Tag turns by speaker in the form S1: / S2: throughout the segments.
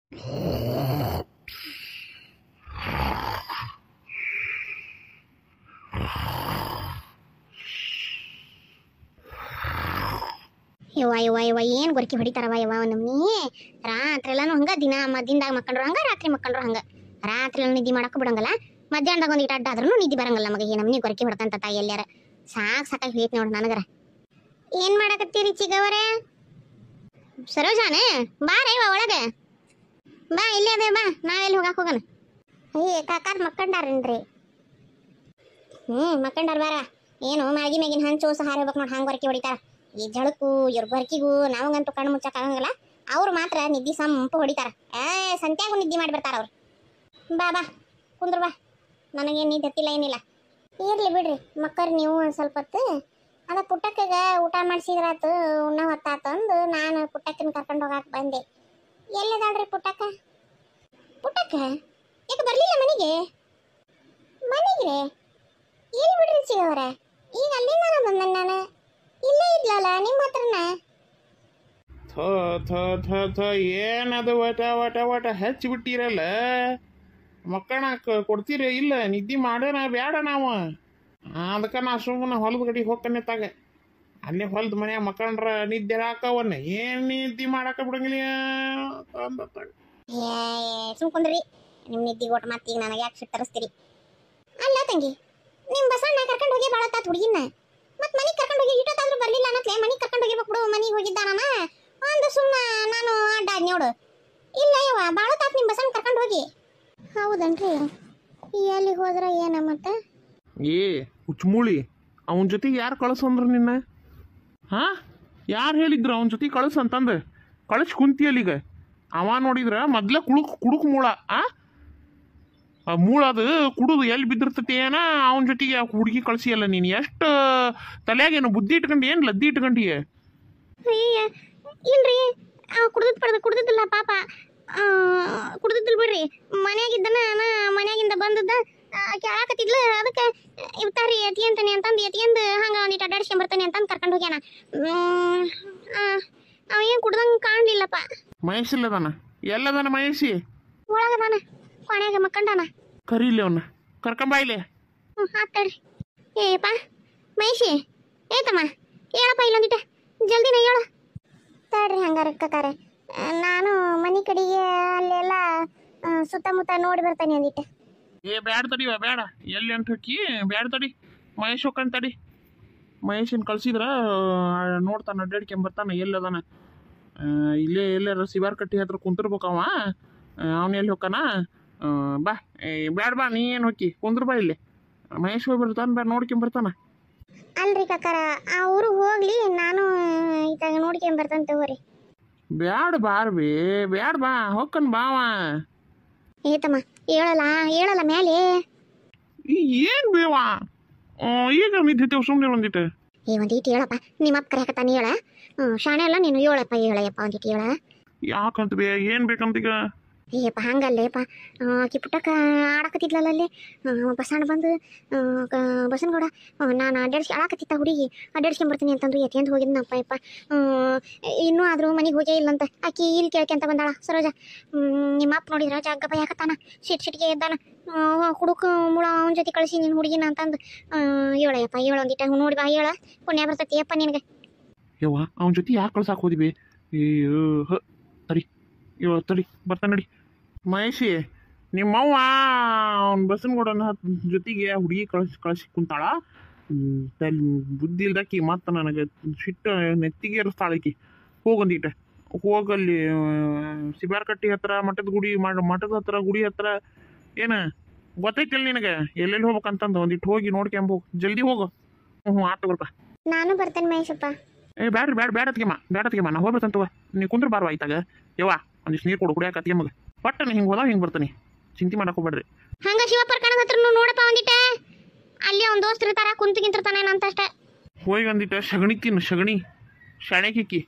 S1: ಯವ್ವ ಯವ್ವ ಯವ್ವ ಏನು ಗೊರಕಿ ಹೊಡಿತಾರವ ಯವ್ವ ನಮ್ಮನಿ. ರಾತ್ರಿ ಎಲ್ಲಾನು ಹಂಗ ದಿನ ಮದ್ದಿಂದಾಗ ಮಕ್ಕಂಡ್ರು ಹಂಗ ರಾತ್ರಿ ಮಕ್ಕಂಡ್ರು ಹಂಗ. ರಾತ್ರಿ ಎಲ್ಲ ನಿದ್ದೆ ಮಾಡಕ್ಕೆ ಬಿಡಂಗಲ್ಲ, ಮಧ್ಯಾಹ್ನದಾಗ ಒಂದಿಟ್ಟು ಅಡ್ಡ ಆದ್ರೂ ನಿದ್ದೆ ಬರಂಗಲ್ಲ ಮಗ. ನಮ್ಮನಿ ಗೊರಕಿ ಹೊಡ್ತಂತ ತಾಯಿ ಎಲ್ಲಾರ ಸಾಕಾಗಿ ಹೋಯ್ತು ನೋಡು ನನಗರ. ಏನ್ ಮಾಡಕತ್ತೀರಿ ಚಿಗವರೇ? ಸರೋಜಾನೆ ಬಾರೇ ಒಳಗೆ ಬಾ, ಇಲ್ಲೇ ಅದೇ ಬಾ, ನಾವೆಲ್ಲಿ ಹೋಗೋಣ. ಅಯ್ಯ ಕಾಕಾರ್ ಮಕ್ಕಂಡಾರೇನ್ರಿ? ಮಕ್ಕಂಡಾರ ಬಾರ. ಏನು ಮ್ಯಾಗಿ ಮ್ಯಾಗಿನ ಹಂಚು ಸಹಾರ ಹೋಗ್ಬೇಕು ನೋಡಿ, ಹಂಗೆ ಗೊರಕಿ ಹೊಡಿತಾರ. ಈ ಜಳಕ್ಕೂ ಇವ್ರ ಗೊರಕಿಗೂ ನಾವಂಗಂತೂ ಕಣ್ಣು ಮುಚ್ಚಕ್ಕಾಗಂಗಿಲ್ಲ, ಅವ್ರು ಮಾತ್ರ ನಿದ್ದೆ ಸಂಪು ಹೊಡಿತಾರ. ಸಂತ್ಯಾಗೂ ನಿದ್ದೆ ಮಾಡಿ ಬರ್ತಾರ ಅವ್ರು. ಬಾ ಬಾ ಕುಂದ್ರ ಬಾ, ನನಗೇನು ನಿದ್ದೆ ಹತ್ತಿಲ್ಲ ಏನಿಲ್ಲ. ಇರ್ಲಿ ಬಿಡ್ರಿ ಮಕ್ಕರ್ ನೀವು ಒಂದು ಸ್ವಲ್ಪ ಹೊತ್ತು. ಅದ ಪುಟ್ಟಕ್ಕಗ ಊಟ ಮಾಡಿಸಿದ್ರಾತು, ಉಣ್ಣ ಹೊತ್ತಾತು ಅಂದು ನಾನು ಪುಟ್ಟಕ್ಕನ ಕರ್ಕೊಂಡು ಹೋಗಾಕ ಬಂದೆ. ಎಲ್ಲದಾಳ್ರಿ ಪುಟ್ಟಕ್ಕ? ಪುಟ್ಟಕ್ಕ ಯಾಕೆ ಬರಲಿಲ್ಲ ಮನೆಗೆ? ಮನೆಗೆ ಎಲ್ಲಿ ಬಿಡ್ರಿ ಚಿಗವರ? ಈಗ ಅಲ್ಲಿಂದ ಬಂದ ನಾನು, ಇಲ್ಲೇ ಇದ್ಲಲ್ಲ ನಿಮ್ಮ ಹತ್ರನ.
S2: ಏನದು ವಟ ವಟ ವಟ ಹಚ್ಚಿಬಿಟ್ಟಿರಲ್ಲ. ಮಕ್ಕಳ ಕೊಡ್ತೀರಿ ಇಲ್ಲ? ನಿದ್ದೆ ಮಾಡೋಣ ಬೇಡ ನಾವು. ಅದಕ್ಕೆ ನಾ ಸುಮ್ಮನೆ ಹೊಲದ ಗಡಿಗೆ ಹೋಗ್ಕನ್ನಿತ್ತಾಗ ಅಲ್ಲೇ ಹೊಲದ ಮನ್ಯಾಗ ಮಕ್ಕಳ್ರ ನಿದ್ದೆ ಹಾಕವನ್ನ ಏನು ನಿದ್ದೆ ಮಾಡಾಕ ಬಿಡಂಗಿಲ್ಲ.
S1: ಸುಮ್ಕೊಂಡ್ರಿ ನಿಮ್ಮ ನಿದ್ದೆ ಒಟ್ಟು ಮತ್ತೆ ಈಗ ನನಗೆ ಯಾಕೆ ತರಿಸ್ತೀರಿ? ಅಲ್ಲ ತಂಗಿ, ನಿಮ್ಮ ಬಸಣ್ಣ ಕರ್ಕೊಂಡು ಹೋಗಿ ಭಾಳ ತಾತ್ ಹುಡುಗಿನ, ಮತ್ತೆ ಮನೆಗೆ ಕರ್ಕೊಂಡು ಹೋಗಿ ಇಟ್ಟೊತ್ತಾದ್ರೂ ಬರಲಿಲ್ಲ ಅನ್ನತ್ಲೆ. ಮನೆಗೆ ಕರ್ಕೊಂಡು ಹೋಗಿರ್ಬೇಕು ಬಿಡು, ಮನೆಗೆ ಹೋಗಿದ್ದಾನ ಒಂದು ಸುಮ್ಮ ನಾನು ಅಡ್ಡ ನೋಡು. ಇಲ್ಲ ಯವ್ವ ಭಾಳ ತಾತ್ ನಿಮ್ಮ ಬಸಣ್ಣ ಕರ್ಕೊಂಡು ಹೋಗಿ. ಹೌದನ್ರಿ? ಎಲ್ಲಿ ಹೋದ್ರ ಏನ ಮತ್ತೆ?
S2: ಏ ಹುಚ್ಚಮೂಳಿ, ಅವನ ಜೊತೆಗೆ ಯಾರು ಕಳಿಸಂದ್ರ ನಿನ್ನ? ಹಾಂ, ಯಾರು ಹೇಳಿದ್ರು ಅವನ ಜೊತೆಗೆ ಕಳಿಸಂತಂದು? ಕಳಿಸಿ ಕುಂತಿಯಲ್ಲೀಗ. ಅವ ನೋಡಿದ್ರ ಮೊದ್ಲ ಕುಡುಕ್ ಮೂಳ. ಆ ಮೂಳ ಅದು ಕುಡುದು ಎಲ್ಲಿ ಬಿದ್ದಿರ್ತತಿ ಏನ, ಅವನ ಜೊತೆಗೆ ಹುಡುಗಿ ಕಳಿಸಿಯಲ್ಲ ನೀನು. ಎಷ್ಟು ತಲೆಯಾಗೇನು ಬುದ್ಧಿ ಇಟ್ಕೊಂಡು ಏನು ಲದ್ದಿ ಇಟ್ಕೊಂಡಿಯ?
S1: ಅಯ್ಯ ಇಲ್ರಿ, ಕುಡ್ದಿದ್ದಿಲ್ಲ ಪಾಪ, ಕುಡ್ದಿದ್ದಿಲ್ಲ ಬಿಡ್ರಿ. ಮನ್ಯಾಗಿದ್ದನ ಮನ್ಯಾಗಿಂದ ಬಂದದ್ದ ಕೇಳಾಕತ್ತಿದ್ಲು, ಅದಕ್ಕೆ ಇರ್ತಾರಿ ಎತಿ ಅಂತಾನೆ ಅಂತಂದು ಎತಿಯಂದು ಹಂಗೆ ಒಂದಿಟ್ಟು ಅಡ್ಡಾಡ್ಸ್ಕೊಂಬರ್ತಾನೆ ಅಂತಂದು ಕರ್ಕೊಂಡು ಹೋಗ್ಯಾನ. ಅವ ಏನು ಕುಡ್ದಂಗೆ ಕಾಣಲಿಲ್ಲಪ್ಪ.
S2: ಮಹೇಶ್ ಇಲ್ಲದಾನ? ಎಲ್ಲದಾನ ಮಹೇಶಿ?
S1: ಒಳಗದಾನ, ಕೊನೆಗೆ ಮಕ್ಕಂಡಾನ.
S2: ಕರೀಲಿ ಅವನ್ನ, ಕರ್ಕೊಂಬಾಯಿಲೆ.
S1: ಆತಡ್ರಿ. ಏಯಪ್ಪ ಮಹೇಶಿ, ಏತಮ್ಮ ಹೇಳಪ್ಪ ಇಲ್ಲೊಂದಿಟ್ಟ ಜಲ್ದಿನ ಹೇಳು. ತಡ್ರಿ ಹಂಗಾರ ಕಕ್ಕಾರೆ, ನಾನು ಮನೆ ಕಡೆಗೆ ಅಲ್ಲೆಲ್ಲ ಸುತ್ತಮುತ್ತ ನೋಡಿ ಬರ್ತಾನೆ ಒಂದಿಟ್ಟು.
S2: ಏ ಬ್ಯಾಡ ತಡಿವ, ಬೇಡ. ಎಲ್ಲಿ ಅಂತ ಹಾಕಿ ಬ್ಯಾಡ ತಡಿ. ಮಹೇಶ್ ಹೋಗ್ಕಂತ ತಡಿ. ಮಹೇಶನ್ ಕಳ್ಸಿದ್ರ ನೋಡ್ತಾನ, ಅಡ್ಡಾಡ್ಕೊಂಬರ್ತಾನ ಎಲ್ಲದಾನ. ಇಲ್ಲೇ ಎಲ್ಲಾರ ಸಿವಾರ್ ಕಟ್ಟಿ ಹತ್ರ ಕುಂತಿರ್ಬೇಕವ. ಅವನ ಎಲ್ಲಿ ಹೋಗ್ಕಾನ? ಬಾ. ಬ್ಯಾಡ ಬಾ, ನೀ ಏನು ಹೋಗಿ ಕುಂದ್ರ ಬಾ ಇಲ್ಲೇ. ಮಹೇಶ್ ಹೋಗಿ ಬರ್ತಾನ, ಬ್ಯಾಡ ನೋಡ್ಕೊಂಬರ್ತಾನ.
S1: ಅಲ್ರಿ ಕಕ್ಕಾರ, ಆ ಊರು ಹೋಗ್ಲಿ, ನಾನು ಇತ್ತಾಗ ನೋಡ್ಕೊಂಬರ್ತಾನೆ ತಗೋರಿ.
S2: ಬ್ಯಾಡ ಬಾರ್ಬಿ, ಬ್ಯಾಡ ಬಾ, ಹೋಗ್ಕನ್ ಬಾವ.
S1: ಏತಮ್ಮ ಹೇಳಲ್ಲ ಮ್ಯಾಲೆ.
S2: ಏನ್ ಬೇವಾ ಈಗ ನಿಂತಿದ್ದೇವೆ ಸುಮ್ಮನೆ ಒಂದಿಟ್ಟು.
S1: ಒಂದಿಟ್ಟು ಹೇಳಪ್ಪ, ನಿಮ್ಮಪ್ಪ ಕರೆಯಕತ್ತಾನೆ ಹೇಳ. ಶಾಣೆ ಅಲ್ಲ ನೀನು, ಹೇಳಪ್ಪ ಒಂದಿಟ್ಟು ಹೇಳ.
S2: ಯಾಕಂತ ಬೇ, ಏನ್ ಬೇಕಂತೀಗ?
S1: ಏಪ್ಪ ಹಂಗಲ್ಲೇಪ್ಪ, ಆಕಿ ಪುಟ್ಟಕ್ಕ ಆಡಕತ್ತಿದ್ಲಲ್ಲ ಅಲ್ಲಿ, ಬಸಣ್ಣ ಬಂದು ಬಸನಗೌಡ ನಾನು ಆಡಕತ್ತಿತ್ತ ಹುಡುಗಿ ಅಡ್ಡಾಡ್ಸ್ಕೊಂಬರ್ತೀನಿ ಅಂತಂದು ಎತ್ಕೊಂಡು ಹೋಗಿದ್ನಪ್ಪ ಯಪ್ಪ. ಇನ್ನೂ ಆದರೂ ಮನೆಗೆ ಹೋಗೇ ಇಲ್ಲಂತ ಆಕಿ ಇಲ್ಲಿ ಕೇಳ್ಕೊಂತ ಬಂದಾಳ ಸರೋಜ. ನಿಮ್ಮಪ್ಪ ನೋಡಿದ್ರ ಜಾಗಪ್ಪ ಯಾಕತ್ತಾನ, ಸಿಟ್ಟಿಗೆ ಎದ್ದಾನ. ಹುಡುಕ ಮುಳ ಅವನ ಜೊತೆ ಕಳಿಸಿ ನೀನು ಹುಡುಗಿನ ಅಂತಂದು ಹೇಳಯ್ಯಪ್ಪ, ಹೇಳೊಂದಿಟ್ಟ ನೋಡಿ ಬಾ, ಹೇಳ ಪುಣ್ಯ ಬರ್ತೈತಿ ಯಪ್ಪ ನಿನಗೆ.
S2: ಯವ್ವ ಅವನ ಜೊತೆ ಯಾಕೆ ಕಳ್ಸಾಕ್ ಹೋದಿವಿ? ತಡಿ ಇವ ತಡಿ ಬರ್ತಾನೆ ನಡಿ. ಮಹೇಶಿ, ನಿಮ್ಮವ್ವ ಅವ್ನ ಬಸನಗೌಡನ ಜೊತೆಗೆ ಹುಡುಗಿ ಕಳಿಸಿ ಕುಂತಾಳ. ಬುದ್ಧಿ ಇಲ್ದಾಕಿ ಮತ್ತೆ ನನಗೆ ಸಿಟ್ಟು ನೆತ್ತಿಗೆ ಇರಿಸ್ತಾಳಕಿ. ಹೋಗಂದಿಟ ಹೋಗಲ್ಲಿ ಸಿಬಾರ್ ಕಟ್ಟಿ ಹತ್ರ ಮಠದ ಹತ್ರ ಗುಡಿ ಹತ್ರ ಏನ ಗೊತ್ತೈತಿಲ್ಲ ನಿನಗೆ ಎಲ್ಲೆಲ್ಲಿ ಹೋಗ್ಬೇಕಂತಂದು? ಒಂದಿಟ್ಟು ಹೋಗಿ ನೋಡ್ಕೊಂಬೋಗು, ಜಲ್ದಿ ಹೋಗು. ಆತ ಬರ್ಪ.
S1: ನಾನು ಬರ್ತೇನೆ ಮಹೇಶಪ್ಪ.
S2: ಬ್ಯಾಡ್ರಿ ಬ್ಯಾಡತ್ಗೆಮ್ಮ ನಾ ಹೋಗ್ಬೇಕಂತವ. ನೀ ಕುಂದ್ರ ಬಾರ್ವ ಆಯ್ತಾಗ. ಯವ್ವ ಒಂದಿಷ್ಟು ನೀರು ಕೊಡು ಕುಡಿಯಾಕತ್ತಿ ಮಗ. ಪಟ್ಟನ ಹಿಂಗೆ ಹೋದಾಗ ಹಿಂಗೆ ಬರ್ತಾನೆ, ಚಿಂತೆ ಮಾಡಕ್ಕೆ ಹೋಗ್ಬೇಡ್ರಿ.
S1: ಹಂಗ ಶಿವಪ್ಪರ ಕಣದ ಹತ್ರ ನೋಡಪ್ಪ ಒಂದಿಟ, ಅಲ್ಲಿ ಅವ್ನ ದೋಸ್ತರ ತರ ಕುಂತಿಗಿಂತಿರ್ತಾನೆ ಅಂತಷ್ಟ.
S2: ಹೋಗಿ ಒಂದಿಟ ಸಗಣಿ ತಿನ್ನು, ಸಗಣಿ ಶಾಣೆ ಕಿಕ್ಕಿ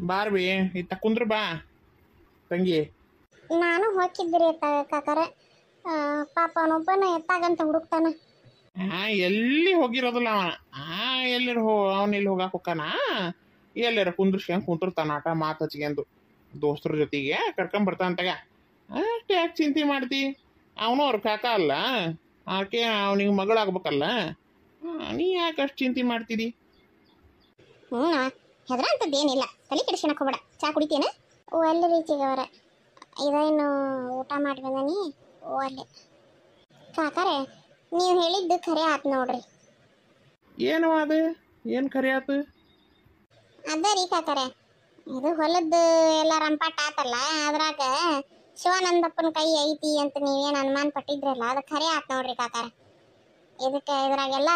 S2: ಬಾರ್ಬಿ. ಇತ್ತ ಕುಂದ್ರ ಬಾ ತಂಗಿ.
S1: ನಾನು ಹೋಗಿದ್ರಿ ಕಾಕಾರ, ಪಾಪ ಅವನೊಬ್ಬನ ಎತ್ತಾಗಂತ ಹುಡುಕ್ತಾನ.
S2: ಎಲ್ಲಿ ಹೋಗಿರೋದಿಲ್ಲ ಅವ. ಅವನ ಎಲ್ಲಿ ಹೋಗಾಕ ಹೋಗ್ಕಾನ, ಎಲ್ಲಾರ ಕುಂದ್ರಿಸ್ಕೊಂಡ್ ಕುಂತಿರ್ತಾನ ಆಟ ಮಾತು ಹಚ್ಕೊಂಡು. ದೋಸ್ತರ ಜೊತೆಗೆ ಕರ್ಕೊಂಬರ್ತಾನಂತಾಗ ಅಷ್ಟು ಯಾಕೆ ಚಿಂತೆ ಮಾಡ್ತಿ ಅವನು ಅವ್ರ ಕಾಕ ಅಲ್ಲ ಆಕೆ ಅವನಿಗೆ ಮಗಳಾಗ್ಬೇಕಲ್ಲ ನೀ ಯಾಕೆ ಅಷ್ಟು ಚಿಂತೆ ಮಾಡ್ತಿದಿ
S1: ಹ್ಞೂ ಹೆದರಂಥದ್ದೇನಿಲ್ಲ ತಲೆ ಕೆಡಿಸ್ಕೊಳಕ್ ಹೋಗ್ಬೇಡ ಚಾ ಕುಡಿತೇನೆ ಓ ಅಲ್ಲಿ ರೀತಿಗವರ ಇದೇನು ಊಟ ಮಾಡಿ ಬಂದನಿ ಓ ಅಲ್ಲಿ ಕಾಕಾರೆ ನೀವು ಹೇಳಿದ್ದು ಖರೆ ಆತು ನೋಡ್ರಿ
S2: ಏನು ಅದು ಏನು ಖರೆ ಆತು
S1: ಅದ ರೀ ಕಾಕಾರೆ ಇದು ಹೊಲದ್ದು ಎಲ್ಲ ರಂಪಾಟ ಆತಲ್ಲ ಅದ್ರಾಗ ಶಿವಾನಂದಪ್ಪನ ಕೈ ಐತಿ ಅಂತ ನೀವೇನು ಅನುಮಾನ ಪಟ್ಟಿದ್ರಲ್ಲ ಅದು ಖರೆ ಆತ್ ನೋಡ್ರಿ ಕಾಕಾರ ಇದಕ್ಕೆ ಇದ್ರಾಗೆಲ್ಲ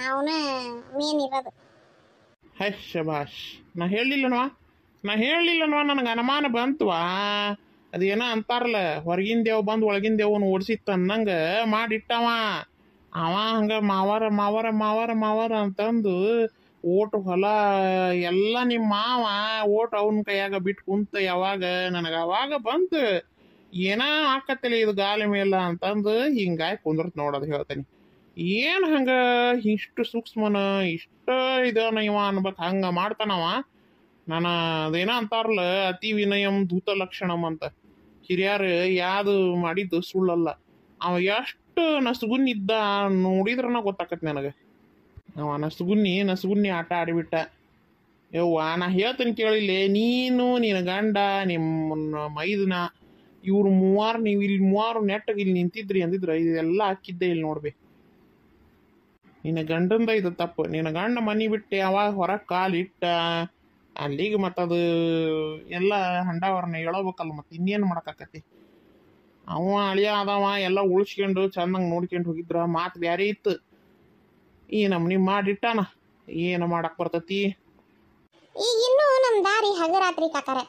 S1: ಅವನ ಮೇನ್ ಇರೋದು
S2: ಹೈ ಶಬಾಷ್ ನಾ ಹೇಳಿಲ್ಲನವಾ ನನಗೆ ಅನುಮಾನ ಬಂತವಾ ಅದೇನೋ ಅಂತಾರಲ್ಲ ಹೊರಗಿನ ದೇವ್ ಬಂದು ಒಳಗಿನ ದೇವನ ಓಡಿಸಿತ್ತು ಅನ್ನಂಗೆ ಮಾಡಿಟ್ಟವ ಅವ ಹಂಗೆ ಮಾವಾರ ಅಂತಂದು ಓಟು ಹೊಲ ಎಲ್ಲ ನಿಮ್ಮ ಮಾವ ಓಟ್ ಅವನ ಕೈಯಾಗ ಬಿಟ್ಟು ಕುಂತ ಯಾವಾಗ ನನಗೆ ಅವಾಗ ಬಂತು ಏನೋ ಆಕತ್ತಿಲ್ಲ ಇದು ಗಾಲಿ ಮೇಲ ಅಂತಂದು ಹಿಂಗಾಗಿ ಕುಂದ್ರತ್ ನೋಡೋದು ಹೇಳ್ತೇನೆ ಏನು ಹಂಗೆ ಇಷ್ಟು ಸೂಕ್ಷ್ಮನ ಇಷ್ಟು ಇದನ ಇವ ಅನ್ಬೇಕು ಹಂಗೆ ಮಾಡ್ತಾನವ ನಾನು ಅದೇನೋ ಅಂತಾರಲ್ಲ ಅತಿ ವಿನಯಂ ಧೂತ ಲಕ್ಷಣಂ ಅಂತ ಹಿರಿಯರು ಯಾವುದು ಮಾಡಿದ್ದು ಸುಳ್ಳಲ್ಲ ಅವ ಎಷ್ಟು ನಸುಗುನ್ನಿದ್ದ ನೋಡಿದ್ರನ ಗೊತ್ತಾಕತ್ ನನಗೆ ಅವ ನಸುಗುನ್ನಿ ಆಟ ಆಡಿಬಿಟ್ಟ ಯವ್ವ ನಾ ಹೇಳ್ತೀನಿ ಕೇಳಿಲ್ಲ ನೀನು ನಿನ್ನ ಗಂಡ ನಿಮ್ಮ ಮೈದನ ಇವ್ರು ನೀವು ಇಲ್ಲಿ ಮೂವಾರು ನೆಟ್ಟಗೆ ಇಲ್ಲಿ ನಿಂತಿದ್ರಿ ಅಂದಿದ್ರು ಇದೆಲ್ಲ ಹಾಕಿದ್ದೆ ಇಲ್ಲಿ ನೋಡ್ಬೇಕು ನಿನ್ನ ಗಂಡಂದ ಇದು ತಪ್ಪು ನಿನ್ನ ಗಂಡ ಮನೆ ಬಿಟ್ಟು ಯಾವಾಗ ಹೊರಗೆ ಕಾಲಿಟ್ಟ ಅಲ್ಲಿಗೆ ಮತ್ತದು ಎಲ್ಲ ಹಂಡಾವರಣ ಹೇಳಬೇಕಲ್ಲ ಮತ್ತೆ ಇನ್ನೇನು ಮಾಡೋಕ್ಕಾಕತಿ ಅವ ಅಳಿಯ ಆದವ ಎಲ್ಲ ಉಳಿಸ್ಕೊಂಡು ಚಂದಂಗೆ ನೋಡ್ಕೊಂಡು ಹೋಗಿದ್ರ ಮಾತು ಬ್ಯಾರೆ ಇತ್ತು ಈ ನಮ್ನಿ ಮಾಡಿಟ್ಟಾನ ಏನು ಮಾಡಕ್ ಬರ್ತತಿ
S1: ಈಗ ಇನ್ನೂ ನಮ್ಮ ದಾರಿ ಹಗರಾತ್ರಿ ಕಾಕಾರೆ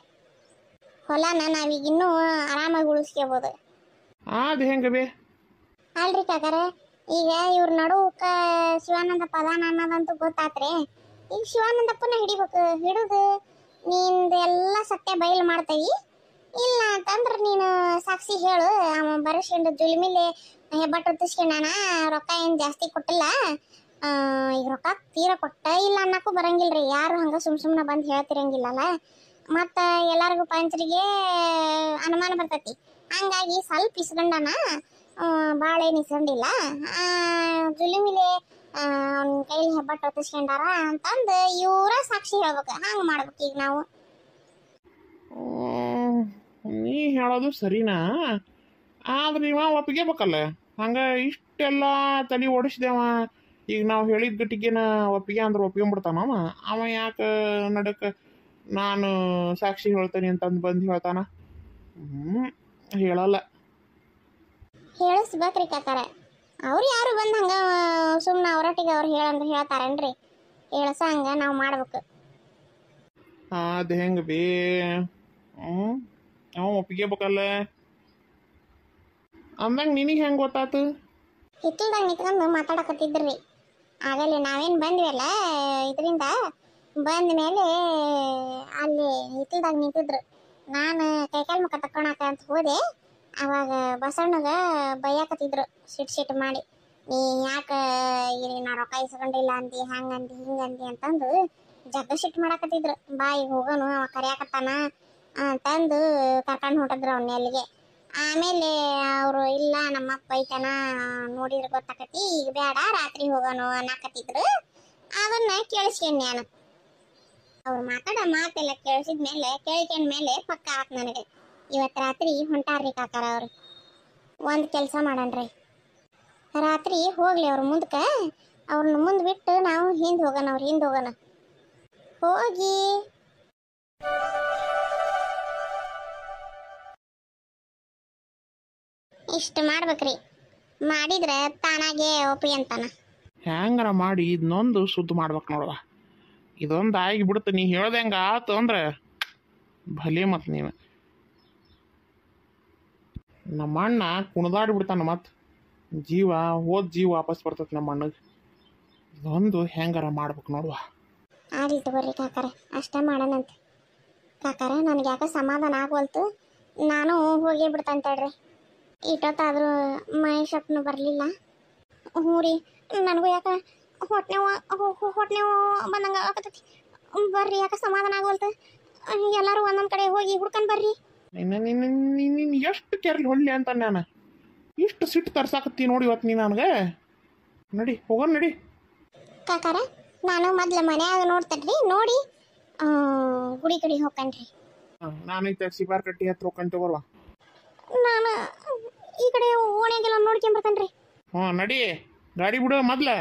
S1: ಹೊಲನ ನಾವೀಗ ಇನ್ನೂ ಆರಾಮಾಗಿ ಉಳಿಸ್ಕೋಬೋದು
S2: ಅದು ಹೆಂಗ ಬೇ
S1: ಅಲ್ರಿ ಕಾಕಾರೆ ಈಗ ಇವ್ರ ನಡುವಕ್ಕ ಶಿವಾನಂದಪ್ಪ ಅದಾನ ಅನ್ನೋದಂತೂ ಗೊತ್ತಾತ್ರಿ ಈಗ ಶಿವಾನಂದಪ್ಪನ ಹಿಡಿಬೇಕು ಹಿಡಿದು ನಿಂದು ಎಲ್ಲ ಸತ್ಯ ಬಯಲು ಮಾಡ್ತೇವಿ ಇಲ್ಲ ಅಂತಂದ್ರೆ ನೀನು ಸಾಕ್ಷಿ ಹೇಳು ಅವ ಬರೆಸ್ಕೊಂಡು ಜುಲ್ಮಿಲಿ ಹೆಬ್ಬಟ್ಟು ಹೊತ್ತಿಸ್ಕೊಂಡಾನ ರೊಕ್ಕ ಏನು ಜಾಸ್ತಿ ಕೊಟ್ಟಿಲ್ಲ ಈಗ ರೊಕ್ಕ ತೀರ ಕೊಟ್ಟ ಇಲ್ಲ ಅನ್ನಕ್ಕೂ ಬರಂಗಿಲ್ರಿ ಯಾರು ಹಂಗೆ ಸುಮ್ಮನೆ ಬಂದು ಹೇಳ್ತಿರಂಗಿಲ್ಲಲ್ಲ ಮತ್ತು ಎಲ್ಲರಿಗೂ ಪಂಚರಿಗೆ ಅನುಮಾನ ಬರ್ತೈತಿ ಹಂಗಾಗಿ ಸ್ವಲ್ಪ ಇಸ್ಕೊಂಡಾನ ಭಾಳ ಏನು ಇಸ್ಕೊಂಡಿಲ್ಲ ಜುಲಿಮಿಲೆ ಅವ್ನ ಕೈಲಿ ಹೆಬ್ಬಟ್ಟು ಹೊತ್ತಿಸ್ಕೊಂಡಾರ ಅಂತಂದು ಇವರ ಸಾಕ್ಷಿ ಹೇಳ್ಬೇಕು ಹಂಗೆ ಮಾಡ್ಬೇಕು ಈಗ ನಾವು
S2: ನೀ ಹೇಳೋದು ಸರಿನಾ ಆದ್ರೆ ಇವ ಒಪ್ಪಿಗೆಬೇಕಲ್ಲ ಹಂಗೆ ಇಷ್ಟೆಲ್ಲ ತಲೆ ಓಡಿಸಿದೆವ ಈಗ ನಾವು ಹೇಳಿದ ಗಟ್ಟಿಗೆನ ಒಪ್ಪಿಗೆ ಅಂದ್ರೆ ಒಪ್ಕೊಂಡ್ಬಿಡ್ತಾನವ ಅವ ಯಾಕೆ ನಡಕ್ಕೆ ನಾನು ಸಾಕ್ಷಿ ಹೇಳ್ತೇನೆ ಅಂತಂದು ಬಂದು ಹೇಳ್ತಾನ ಹೇಳಲ್ಲ
S1: ಹೇಳಿಸ್ಬೇಕ್ರಿ ಕಾಕಾರ ಅವ್ರು ಯಾರು ಬಂದು ಹಂಗೆ ಸುಮ್ಮನೆ ಅವರೊಟ್ಟಿಗೆ ಅವ್ರು ಹೇಳಂದ್ರೆ ಹೇಳ್ತಾರೇನ್ರಿ ಹೇಳಸ ಹಂಗೆ ನಾವು ಮಾಡ್ಬೇಕು
S2: ಅದು ಹೆಂಗೆ ಬೇ ಅವ ಒಪ್ಪಿಗೆಬೇಕಲ್ಲ ಅಂದಂಗೆ ನಿನಗೆ ಹೆಂಗೆ ಗೊತ್ತಾತು
S1: ಹಿತ್ತಲ್ದಾಗ ನಿಂತ್ಕೊಂಡು ಮಾತಾಡಕತ್ತಿದ್ರಿ ಆಗಲೇ ನಾವೇನು ಬಂದ್ವಲ್ಲ ಇದರಿಂದ ಬಂದ ಮೇಲೆ ಅಲ್ಲಿ ಹಿತ್ತಲ್ದಾಗ ನಿಂತಿದ್ರು ನಾನು ಕೈಕಾಲು ಮುಖ ತಕ್ಕೊಳಕ ಅಂತ ಹೋದೆ ಅವಾಗ ಬಸಣ್ಣಗ ಬೈಯಾಕತ್ತಿದ್ರು ಸಿಟ್ಟು ಮಾಡಿ ನೀ ಯಾಕೆ ಇಲ್ಲಿ ನಾ ರೊಕ್ಕ ಇಸ್ಕೊಂಡಿಲ್ಲ ಅಂದಿ ಹಂಗಂದಿ ಹಿಂಗಂದಿ ಅಂತಂದು ಜಗ್ಗ ಸಿಟ್ಟು ಮಾಡಾಕತ್ತಿದ್ರು ಬಾಯಿಗೆ ಹೋಗೋನು ಅವ ಕರಿಯಾಕತ್ತಾನ ಅಂತಂದು ಕರ್ಕೊಂಡು ಹೊಂಟಿದ್ರು ಅವನ್ನ ಅಲ್ಲಿಗೆ ಆಮೇಲೆ ಅವರು ಇಲ್ಲ ನಮ್ಮಪ್ಪ ಬೈತಾನ ನೋಡಿದ್ರೆ ಗೊತ್ತಾಕತಿ ಈಗ ಬೇಡ ರಾತ್ರಿ ಹೋಗೋನು ಅನ್ನಕತ್ತಿದ್ರು ಅದನ್ನ ಕೇಳಿಸ್ಕೊಂಡ್ ನಾನು ಅವ್ರು ಮಾತಾಡೋ ಮಾತೆಲ್ಲ ಕೇಳಿಸಿದ್ಮೇಲೆ ಕೇಳ್ಕೊಂಡ್ಮೇಲೆ ಪಕ್ಕ ಆತ್ ನನಗೆ ಇವತ್ತು ರಾತ್ರಿ ಹೊಂಟಾರ್ರಿ ಕಾಕಾರ ಅವ್ರು ಒಂದು ಕೆಲಸ ಮಾಡಣ್ರಿ ರಾತ್ರಿ ಹೋಗ್ಲಿ ಅವ್ರ ಮುಂದಕ್ಕೆ ಅವ್ರನ್ನ ಮುಂದೆ ಬಿಟ್ಟು ನಾವು ಹಿಂದೆ ಹೋಗೋಣ ಅವ್ರು ಹಿಂದೆ ಹೋಗೋಣ ಹೋಗಿ ಇಷ್ಟು ಮಾಡ್ಬೇಕ್ರಿ ಮಾಡಿದ್ರೆ ತಾನಾಗೆ ಒಪ್ಪಿ ಅಂತಾನ
S2: ಹೆಂಗಾರ ಮಾಡಿ ಇದನ್ನೊಂದು ಸುದ್ದಿ ಮಾಡ್ಬೇಕು ನೋಡುವ ಇದೊಂದು ಆಗಿ ಬಿಡುತ್ತೆ ನೀ ಹೇಳ್ದಂಗೆ ಆತು ಅಂದ್ರೆ ಭಲೆ ಮತ್ತು ನೀನು ನಮ್ಮ ಅಣ್ಣ ಕುಣಿದಾಡ್ಬಿಡ್ತಾನ ಮತ್ತು ಜೀವ ವಾಪಸ್ ಬರ್ತೈತೆ ನಮ್ಮ ಅಣ್ಣಗೆ ಇದೊಂದು ಹೆಂಗಾರ ಮಾಡ್ಬೇಕು ನೋಡುವ
S1: ಆಗಲಿ ತಗೋರಿ ಕಾಕಾರ ಅಷ್ಟೇ ಮಾಡೋಣಂತೆ ಕಾಕಾರ ನನಗೆ ಯಾಕೆ ಸಮಾಧಾನ ಆಗವಲ್ತು ನಾನು ಹೋಗೇ ಬಿಡ್ತಾನೆ ತಡ್ರಿ ಇಟ್ಟೊತ್ತಾದರೂ ಮಹೇಶಪ್ಪನು ಬರಲಿಲ್ಲ ಹ್ಞೂ ರೀ ನನಗೂ ಯಾಕೆ ಹೊಟ್ಟೆವು ಬಂದಂಗೆ ಆಗತೈತಿ ಬರ್ರಿ ಯಾಕೆ ಸಮಾಧಾನ ಆಗವಲ್ತು ಎಲ್ಲರೂ ಒಂದೊಂದ್ ಕಡೆ ಹೋಗಿ ಹುಡ್ಕೊಂಡ್ ಬರ್ರಿ.
S2: ನೀನು ಎಷ್ಟು ಕೆರ್ಲಿ ಹೊಳ್ಳಿ ಅಂತ ನಾನು ಇಷ್ಟು ಸಿಟ್ಟು ತರ್ಸಾಕತ್ತಿ ನೋಡಿ ಇವತ್ತು ನೀನು ನನಗೆ. ನಡಿ ಹೋಗೋಣ ನಡಿ.
S1: ಕಾಕಾರ ನಾನು ಮೊದ್ಲು ಮನ್ಯಾಗ ನೋಡ್ತೇನ್ರಿ, ನೋಡಿ ಗುಡಿ ಕಡೆ ಹೋಗ್ಕನ್ರಿ.
S2: ನಾನೈತೆ ಸಿಪಾರ್ ಕಟ್ಟಿ ಹತ್ರ ಹೋಗ್ಕಂತ ಬರುವ.
S1: ನಾನು ಈ ಕಡೆ ಓಣ್ಯಾಗೆಲ್ಲ ನೋಡ್ಕೊಂಬರ್ತೇನ್ರಿ.
S2: ನಡಿ ಗಾಡಿ ಬಿಡು ಮೊದ್ಲೆ.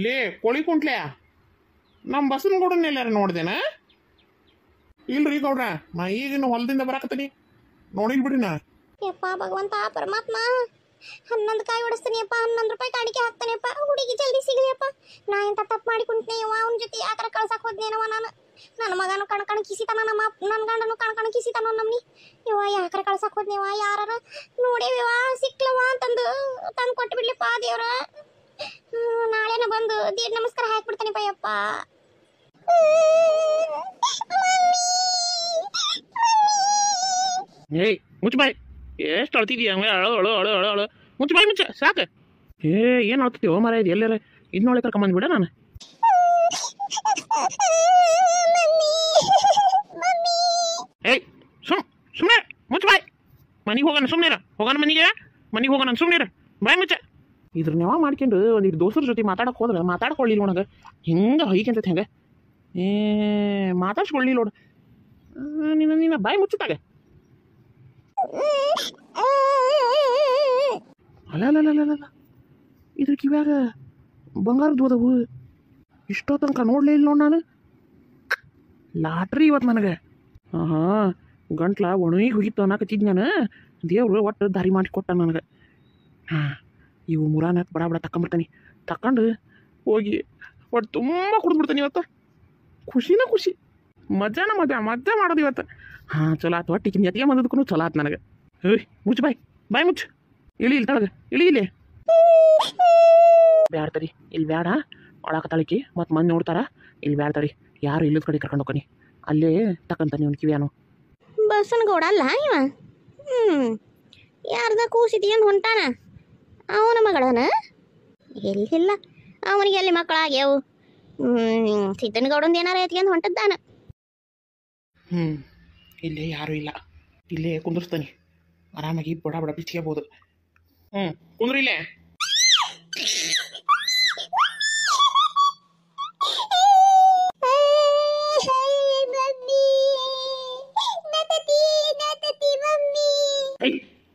S2: ಲೇ ಕೋಳಿ ಕುಂಟ್ಲೆ ನಮ್ಮ ಬಸ್ಸನ್ ಗೌಡನ ಎಲ್ಲಾರ ನೋಡ್ದೇನ? ಇಲ್ರಿ ಗೌಡ್ರ, ನಾ ಈಗಿನ ಹೊಲದಿಂದ ಬರಾಕತ್ತೀನಿ, ನೋಡಿಲ್ ಬಿಡ್ರಿ ನಾ.
S1: ಯಪ್ಪ ಭಗವಂತ ಪರಮಾತ್ಮ, 11 ಕಾಯಿ ಹೊಡಿಸ್ತೀನಿಯಪ್ಪ, 11 ರೂಪಾಯಿ ಕಾಡಿಕೆ ಹಾಕ್ತಾನೆಯಪ್ಪ, ಹುಡುಗಿ ಜಲ್ದಿ ಸಿಗಲಿಯಪ್ಪ. ನಾ ಎಂತ ತಪ್ಪು ಮಾಡಿ ಕುಂಟ್ನೇಯವ್ವ, ಅವನ ಜೊತೆ ಯಾಕರ ಕಳ್ಸಕ್ಕೆ ಹೋದ್ನೇನವ ನಾನು. ನನ್ನ ಮಗನು ಕಣಕಣ ಕಿಸಿತಾನ, ನನ್ನ ಗಂಡನು ಕಣಕಣ ಕಿಸಿತಾನ ನಮ್ಮನಿ. ಇವ ಯಾಕರ ಕಳ್ಸಕ್ಕೆ ಹೋದ್ನೇವ, ಯಾರ ನೋಡೇವಿವ ಸಿಕ್ಲವ ಅಂತಂದು ತಂದು ಕೊಟ್ಟು ಬಿಡ್ಲಿಪ್ಪ ದೇವ್ರ. ನಾಳೆನ ಬಂದು ದೇವ್ರ ನಮಸ್ಕಾರ ಹಾಕ್ಬಿಡ್ತಾನೆಪ್ಪ ಯಪ್ಪ.
S2: ಏಯ್ ಮುಚ್ಚ ಬಾಯ್, ಎಷ್ಟು ಅಳ್ತಿದೀಯ ಹಂಗೆ ಅಳು ಅಳು ಅಳು ಅಳು ಅಳು. ಮುಚ್ಚ ಬಾಯ್ ಮುಚ್ಚ ಸಾಕು. ಏನು ಅಳ್ತೀವೋ ಮರ ಇದು ಎಲ್ಲಾರ ಇದನ್ನೊಳೆ ಕರ್ಕೊಂಬಂದ್ಬಿಡ ನಾನು. ಏಯ್ ಸುಮ್ಮನೆ ಮುಚ್ಚ ಬಾಯ್. ಮನೆಗೆ ಹೋಗೋಣ ಸುಮ್ಮನೆ ಹೋಗೋಣ, ಮನೆಗೆ ಹೋಗೋಣ ಸುಮ್ಮನೆ ಬಾಯ್ ಮುಚ್ಚ. ಇದ್ರ ನೆವ ಮಾಡ್ಕೊಂಡು ಒಂದಿಟ್ಟು ದೋಸ್ತರ ಜೊತೆ ಮಾತಾಡಕ್ಕೆ ಹೋದ್ರೆ ಮಾತಾಡ್ಕೊಳ್ಳಿ ನೋಡಂಗೆ ಹಿಂಗೆ ಹೊಯ್ಕಂತೈತೆ ಹೆಂಗೆ. ಮಾತಾಡ್ಸ್ಕೊಳ್ಳಿ ನೋಡು ನಿನ್ನ ಬಾಯಿ ಮುಚ್ಚುತ್ತಾಗ. ಅಲ್ಲ ಇದ್ರ ಕಿವ್ಯಾಗ ಬಂಗಾರದ್ದು ಹೋದವು ಇಷ್ಟೋ ತನಕ ನೋಡ್ಲೇ ಇಲ್ಲ ನೋಡು ನಾನು. ಲಾಟ್ರಿ ಇವತ್ತು ನನಗೆ. ಗಂಟ್ಲ ಒಣಗಿ ಹೋಗಿತ್ತು ಅನ್ನಕತ್ತಿದ್ ನಾನು. ದೇವ್ರು ಒಟ್ಟು ದಾರಿ ಮಾಡಿ ಕೊಟ್ಟ ನನಗೆ. ಇವು ಮುರಾನ ಬಡ ಬಡ ತಕೊಂಬಿಡ್ತಾನೆ, ತಕೊಂಡು ಹೋಗಿ ಒಟ್ಟು ತುಂಬ ಕುಡಿದ್ಬಿಡ್ತಾನೆ ಇವತ್ತು. ಖುಷಿನ ಖುಷಿ, ಮಜಾನ ಮಜಾ ಮಾಡೋದು ಇವತ್ತು. ಚಲೋ ಆತು, ಒಟ್ಟಿಗೆ ಎತ್ತಿಗೆ ಬಂದದಕ್ಕೂ ಚಲೋ ಆತು ನನಗೆ. ಮುಚ್ಚು ಬಾಯ್ ಮುಚ್ಚು. ಇಳಿ ಇಲ್ಲಿ ತಳಗ ಇಳಿ ಇಲ್ಲಿ. ಬ್ಯಾಡ ತಡಿ, ಇಲ್ಲಿ ಬೇಡ ಒಳಕ ತಳಿಕಿ ಮತ್ತು ಮಂದಿ ನೋಡ್ತಾರ. ಇಲ್ಲಿ ಬ್ಯಾಡ ತಡಿ, ಯಾರು ಇಲ್ಲದ ಕಡೆ ಕರ್ಕೊಂಡು ಹೋಗ್ತಾನೆ, ಅಲ್ಲೇ ತಕ್ಕಂತಾನೆ ಅವ್ನು ಕಿವಿಯಾನು.
S1: ಬಸ್ಸನ್ ಗೌಡ ಅಲ್ಲ ಇವ. ಯಾರ್ದ ಕೂಸಿದೀನ್ ಹೊಂಟಾನ, ಅವನ ಮಗಳನ ಎಲ್ಲಿಲ್ಲ, ಅವನಿಗೆ ಎಲ್ಲಿ ಮಕ್ಕಳಾಗ್ಯಾವು. ಸಿದ್ದನ ಗೌಡಂದು ಏನಾರ ಎತ್ಕೊಂಡು ಹೊಂಟದ್ದಾನ.
S2: ಇಲ್ಲೇ ಯಾರೂ ಇಲ್ಲ, ಇಲ್ಲೇ ಕುಂದಿರ್ತಾನೆ ಆರಾಮಾಗಿ ಬಡ ಬಡ ಬಿಚ್ಕೋಬೋದು. ಕುಂದ್ರಿ ಇಲ್ಲೇ.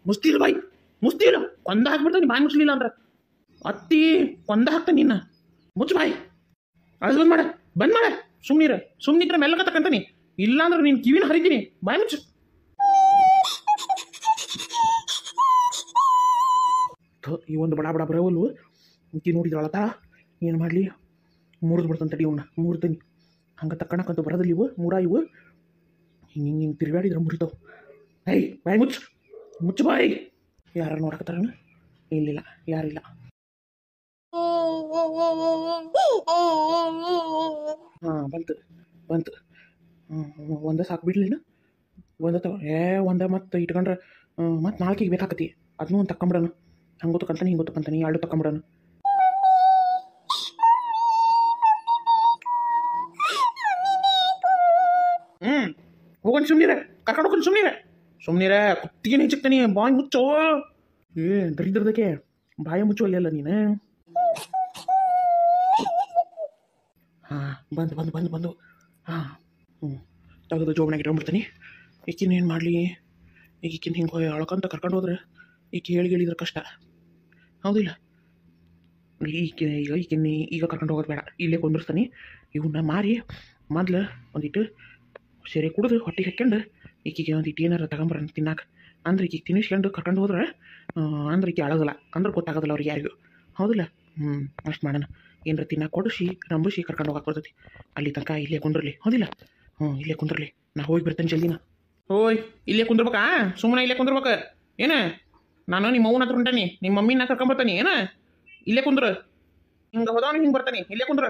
S2: ಮುಸ್ತಿಲ್ಲ ಬಾಯ್, ಮುಸ್ತಿಲ್ಲ, ಕೊಂದ ಹಾಕ್ಬಿಡ್ತಾನೆ ಬಾಯ್ ಮುಸ್ಲಿಲ್ಲ ಅಂದ್ರೆ. ಅತ್ತಿ ಕೊಂದ ಹಾಕ್ತಾನೆ ನಿನ್ನ. ಮುಚ್ಚು ಬಾಯ್, ಅದು ಬಂದ್ ಮಾಡ ಸುಮ್ಮನಿದ್ರೆ ಮೆಲ್ಲಕ ತಕ್ಕಂತಾನೆ, ಇಲ್ಲಾಂದ್ರೆ ನೀನು ಕಿವಿನ ಹರಿತೀನಿ. ಬಾಯ್ ಮುಚ್ಚು. ಈ ಒಂದು ಬಡ ಬಡ ಬರವಲ್ಲು ಇಂಕಿ ನೋಡಿದ್ರಳತ್ತ, ಏನು ಮಾಡಲಿ ಮುರಿದು ಬಿಡ್ತಾನೆ ತಡಿ ಅವನ್ನ. ಮುರಿತಾನೆ ಹಂಗೆ ತಕ್ಕಣಕ್ಕಂತೂ ಬರೋದಿಲ್ಲ ಇವು ಮೂರ. ಇವು ಹಿಂಗೆ ತಿರುಗಾಡಿದ್ರೆ ಮುರಿತಾವೆ. ಬಾಯ್ ಮುಚ್ಚು ಬಾಯ್. ಯಾರು ನೋಡಕತ್ತಾರ? ಇಲ್ಲಿಲ್ಲ, ಯಾರಿಲ್ಲ. ಬಂತು ಒಂದೇ ಸಾಕು ಬಿಡ್ಲಿನ. ಒಂದೇ ಮತ್ತೆ ಇಟ್ಕೊಂಡ್ರೆ ಮತ್ತೆ ನಾಲ್ಕಿಗೆ ಬೇಕಾಕತಿ. ಅದನ್ನೂ ಒಂದು ತಕೊಂಬಿಡೋಣ. ಹಂಗೆ ತಕ್ಕಂತಾನೆ ಹಿಂಗೆ ತಕ್ಕಂತಾನೆ, ಎರಡು ತಕೊಂಬಿಡೋಣ. ಹೋಗೋಣ ಸುಮ್ಮನಿರ, ಕರ್ಕೊಂಡು ಹೋಗೋಣ ಸುಮ್ಮನಿರ ಕುತ್ತಿಗೆ ಹೆಚ್ಚಕ್ತಾನೆ. ಬಾಯಿ ಮುಚ್ಚೋ. ದರಿದ್ರದಕ್ಕೆ ಬಾಯ ಮುಚ್ಚು ಅಲ್ಲ ನೀನು. ಬಂದು ತೆಗೆದು ಜೋಬನಾಗ ಇಟ್ಕೊಂಡ್ಬಿಡ್ತೀನಿ. ಈಕಿನ ಏನು ಮಾಡಲಿ, ಈಕಿನ ಹಿಂಗೆ ಅಳ್ಕೊಂತ ಕರ್ಕೊಂಡು ಹೋದ್ರೆ ಈಕೆ ಹೇಳಿದ್ರೆ ಕಷ್ಟ ಹೌದಿಲ್ಲ. ಈಕಿನ ಈಗ ಕರ್ಕೊಂಡು ಹೋಗೋದು ಬೇಡ, ಇಲ್ಲೇ ಕುಂದಿರ್ತಾನೆ. ಇವನ್ನ ಮಾರಿ ಮೊದ್ಲು ಒಂದಿಟ್ಟು ಸೆರೆ ಕುಡಿದು ಹೊಟ್ಟಿಗೆ ಹಾಕ್ಕೊಂಡು ಈಕಿಗೆ ಒಂದಿಟ್ಟು ಏನಾರ ತಗೊಂಬರೋಣ ತಿನ್ನಾಕ. ಅಂದ್ರೆ ಈಕಿಗೆ ತಿನ್ನಿಸ್ಕೊಂಡು ಕರ್ಕೊಂಡು ಹೋದ್ರೆ ಅಂದ್ರೆ ಈಕೆ ಅಳೋದಿಲ್ಲ, ಅಂದ್ರೆ ಗೊತ್ತಾಗೋದಿಲ್ಲ ಅವ್ರಿಗೆ ಯಾರಿಗೂ ಹೌದಿಲ್ಲ. ಅಷ್ಟು ಮಾಡೋಣ. ಏನಾರ ತಿನ್ನಾಕ ಕೊಡಿಸಿ ರಂಬಿಸಿ ಕರ್ಕೊಂಡು ಹೋಗಕ್ಕೆ ಬರ್ತೈತಿ. ಅಲ್ಲಿ ತನಕ ಇಲ್ಲೇ ಕುಂದ್ರಲಿ ಹೌದಿಲ್ಲ. ಇಲ್ಲೇ ಕುಂದ್ರಲಿ, ನಾ ಹೋಗಿ ಬರ್ತೇನೆ ಜಲ್ದಿನ. ಇಲ್ಲೇ ಕುಂದ್ರಬೇಕಾ? ಸುಮ್ಮನೆ ಇಲ್ಲೇ ಕುಂದ್ರಬೇಕು ಏನ? ನಾನು ನಿಮ್ಮ ಅವ್ವನ ಹತ್ರ ಹೊಂಟಾನಿ, ನಿಮ್ಮ ಮಮ್ಮಿನ ಕರ್ಕೊಂಬರ್ತಾನೆ ಏನ? ಇಲ್ಲೇ ಕುಂದ್ರ. ಹಿಂಗೆ ಹೋದವನು ಹಿಂಗೆ ಬರ್ತಾನೆ, ಇಲ್ಲೇ ಕುಂದ್ರ.